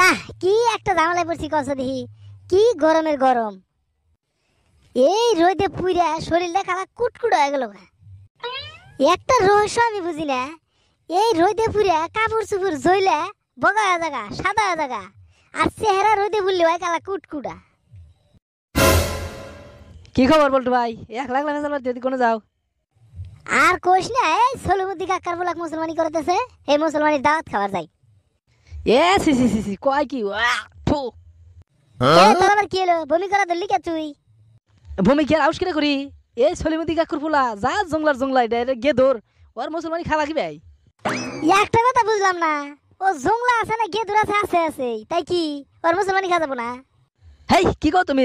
না কি একটা ঝামেলায় পড়ছি কস দেখি। কি গরমের গরম, এই রোদে পুইরা শরীরটা খালা কুটকুট হয়ে গেল। একটা রহস্য আমি বুঝি না, এই রোদে পুইরা কাপড় চুপড় জইলে বগা জায়গা সাদা জায়গা, আর চেহারা রোদে পুড়লে হয় কালা কুটকুটা। কি খবর বলটু ভাই? এক লাখ লাখ যদি কোনো যাও আর কোশ না, এই সলুমুদ্দি কাকার বলাক মুসলমানি করতেছে, এই মুসলমানির দাওয়াত খাবার যাই। এ সি সি সি সি কয় কি ফু তোর আবার কি হলো? বমি করা ধরলি কে তুই? ভূমি কি আর আউস কিরে করি? এই সলিমতি কাকুর ফুলা যা জংলার জংলাই গে ধর ওর মুসলমানি খাওয়া কি ভাই? একটা কথা বুঝলাম না, ও জংলা আছে না গেদুর আছে? আছে আছে, তাই কি ওর মুসলমানি খাওয়া যাবো না? হেই কি কও তুমি?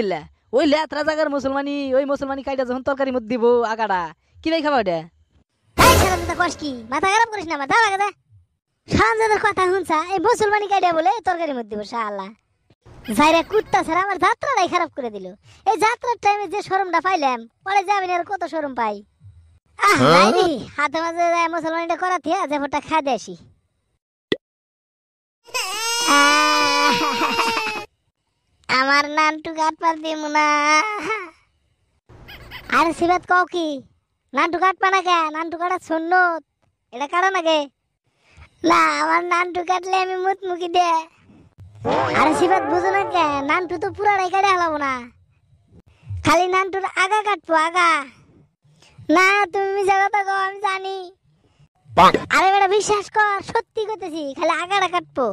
ওই লেত্রা জাগার মুসলমানি, ওই মুসলমানি কাইটা যখন তরকারি মধ্যে দিব আগাড়া কি ভাই খাবা ওটা? এই সারাদিন তো কস কি, মাথা খারাপ করিস না আমার, দাও আগে দা। সানজাদের কথা শুনছা, এই মুসলমানি কাইডা বলে তরকারির মধ্যে দিব শালা। যাইরা কুত্তা ছাড়া আমার যাত্রাটাই খারাপ করে দিল। এই যাত্রার টাইমে যে শরমটা পাইলাম, পরে যাবেন আর কত শরম পাই। যাইনি হাতে মাঝে মুসলমানিটা করা থিয়া যে ফোটা খাই দিয়ে আসি। আমার নানটু কাটপার দিব না। আরে সিবাত কও কি, নানটু কাটপা না কে? নানটু কাটা সুন্নত, এটা কাটা না কে? না আমার নানটু কাটলে আমি মুখি দে। আরে সিবাত বুঝো না কে, নানটু তো পুরাটাই কাটে হালাবো না, খালি নানটুর আগা কাটবো আগা। না তুমি মিছা কথা কও, আমি জানি। আরে বেটা বিশ্বাস কর, সত্যি কইতেছি, খালি আগাটা কাটবো।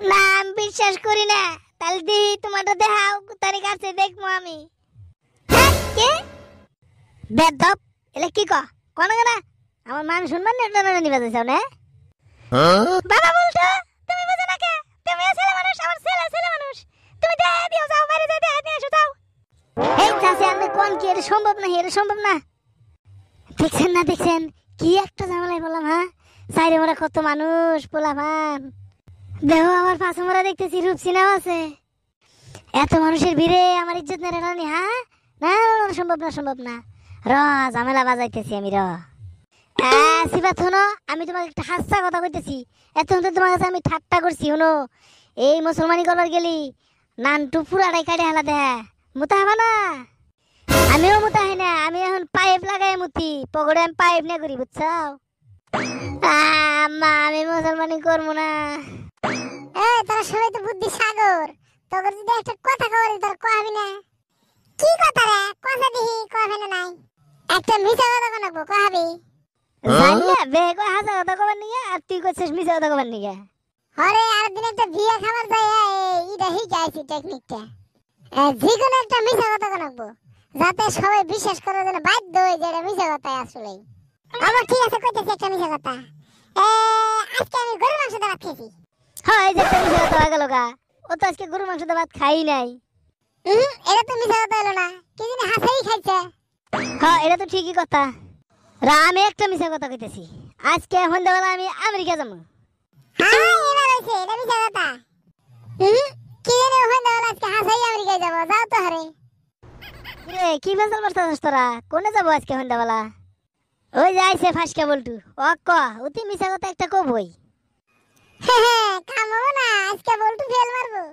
না আমি বিশ্বাস করি না, তাহলে দিহি তোমারটা দেখাও তারিখ আছে, দেখবো আমি। কে বেদব এলে কি কোন না? আমার মান সম্মান নিবা যাইছাও না? বাবা বলতো তুমি বুঝো না কে? তুমি ছেলে মানুষ, আমার ছেলে ছেলে মানুষ, তুমি দেখাই দিও, যাও বাইরে যাই দেখাই নিয়ে এসো যাও। এই চাচি আপনি কোন কি, এটা সম্ভব না, এটা সম্ভব না। দেখছেন না, দেখছেন কি একটা ঝামেলায় বললাম। হ্যাঁ সাইরে মোরা কত মানুষ পোলাপান, দেখো আমার পাশে মোরা দেখতেছি রূপসিনাও আছে। এত মানুষের ভিড়ে আমার ইজ্জত নেই রানি? হ্যাঁ না সম্ভব না, সম্ভব না। র ঝামেলা বাজাইতেছি আমি, র সিবাত শোনো, আমি তোমাকে একটা হাস্যা কথা কইতেছি। এতক্ষণ তো তোমার কাছে আমি ঠাট্টা করছি, শোনো এই মুসলমানি করবার গেলি নানটু পুরাটাই কাটে হালা দে, মুতা হবা না। আমিও মুতা হয় না, আমি এখন পাইপ লাগাই মুতি, পকেটে আমি পাইপ নিয়ে করি, বুঝছাও? মা আমি মুসলমানি করবো না। তোরা সবাই তো বুদ্ধি সাগর, তোকে যদি একটা কথা কবি তোর কবি না। কি কথা রে? কথা দিহি কবে না নাই, একটা মিছা কথা কোনাবো কবি জানিয়া বে কই হাসা কথা কবার নিয়ে, আর তুই কইছিস মিছা কথা কবার নিয়ে। আরে আর দিন একটা বিয়ে খাবার যায়, এইটা শিখাইছি টেকনিকটা। যে কোনো একটা মিছা কথা কোনাবো, যাতে সবাই বিশ্বাস করে যেন বাধ্য হয়ে যায় মিছা কথা আসলে। আমার ঠিক আছে, কইতেছি একটা মিছা কথা। আজকে আমি গরুর মাংস দিয়ে ভাত খেয়েছি। হ্যাঁ এই যে একটা মিছা কথা হয়ে গেল গা, ও তো আজকে গরুর মাংস দিয়ে ভাত খাই নাই। এটা তো মিছা কথা হলো না, কি জানি হাসাই খাইছে। হ্যাঁ এটা তো ঠিকই কথা। আমি একটা মিছা কথা কইতেছি, আজকে সন্ধ্যাবেলা আমি আমেরিকা যাবো। হ্যাঁ এবার হইছে, এটা মিছা কথা। কি জানি সন্ধ্যাবেলা আজকে হাসাই আমেরিকা যাবো, যাও তো হারে। রে কি ফেসাল করতেছিস তোরা? কোনে যাবো আজকে সন্ধ্যাবেলা? ওই যাইছে ফাঁসকা বলটু, ও ক অতি মিছা কথা একটা কবই। কাম হবো না, আজকে বলটু ফেল মারবো।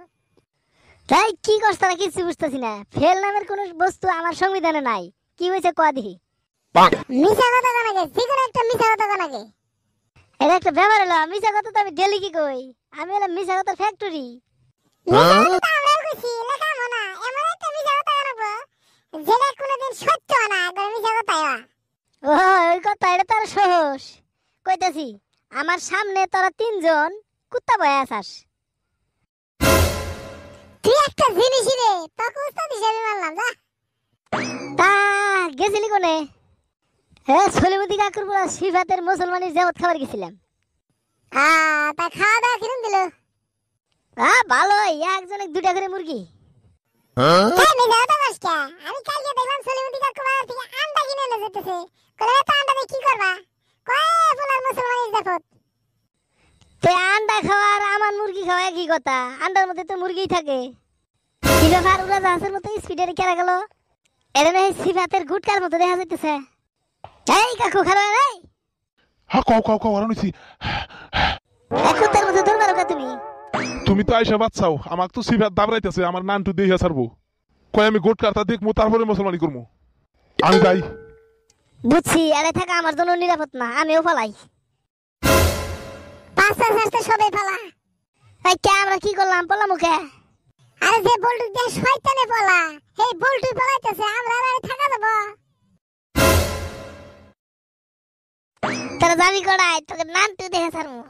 তাই কি করছ তারা? কিছু বুঝতেছি না, ফেল নামের কোন বস্তু আমার সংবিধানে নাই। কি হয়েছে ক দিহি? মিছা কথা কোনাকে, যেকোনো একটা মিছা কথা কোনাকে। এটা একটা ব্যাপার হলো, মিছা কথা তো আমি ডেলি কি কই, আমি হলাম মিছা কথার ফ্যাক্টরি। ওই কথা, এটা তার সহজ কইতাছি। আমার সামনে তোরা তিনজন কুত্তা বয়ে আছাস, তুই একটা জিনিস রে তোকে উস্তাদ হিসেবে মানলাম যা। তা গেছিলি কোনে? হ্যাঁ সলিমুদ্দি কাকুর বলা সিফাতের মুসলমানের জামাত খাবার গেছিলাম। তা খাওয়া দাওয়া কিরম দিল? ভালো, একজন দুটা করে মুরগি। আমি কালকে দেখলাম সলিমুদ্দি কাকু বাজার থেকে আন্ডা কিনে এনে যেতেছে, কইলে তো আন্ডা দিয়ে কি করবা? কয় ফুলার মুসলমানের জাফত। তে আন্ডা খাওয়া আর আমার মুরগি খাওয়া একই কথা, আন্ডার মধ্যে তো মুরগিই থাকে। কি ব্যাপার, উড়া জাহাজের মতো স্পিডে কেরা গেল? এটা না সিফাতের গুটকার মতো দেখা যাইতেছে। এই কাকু খারাপ নাই? হ্যাঁ কও কও কও আরো নিছি। কুত্তার মতো ধরবার কা তুমি? তুমি তো আইসা বাচ্চাও আমাকে তো সিফাত দাবরাইতেছে আমার নানটু দিয়ে ছাড়বো কয় আমি গোট কার্তা দেখবো তারপরে মুসলমানি করবো আমি যাই বুঝছি আরে থাকা আমার জন্য নিরাপদ না আমিও পালাই পাঁচটা ষষ্ঠে সবাই পালা এই কে আমরা কি করলাম বললাম মুখে আরে যে বল্টু দিয়ে শয়তানে পালা এই বল্টু পালাইতেছে আমরা আর থাকা যাব তোরা যাবি কড়াই তোকে নানটু দেখে ছাড়বো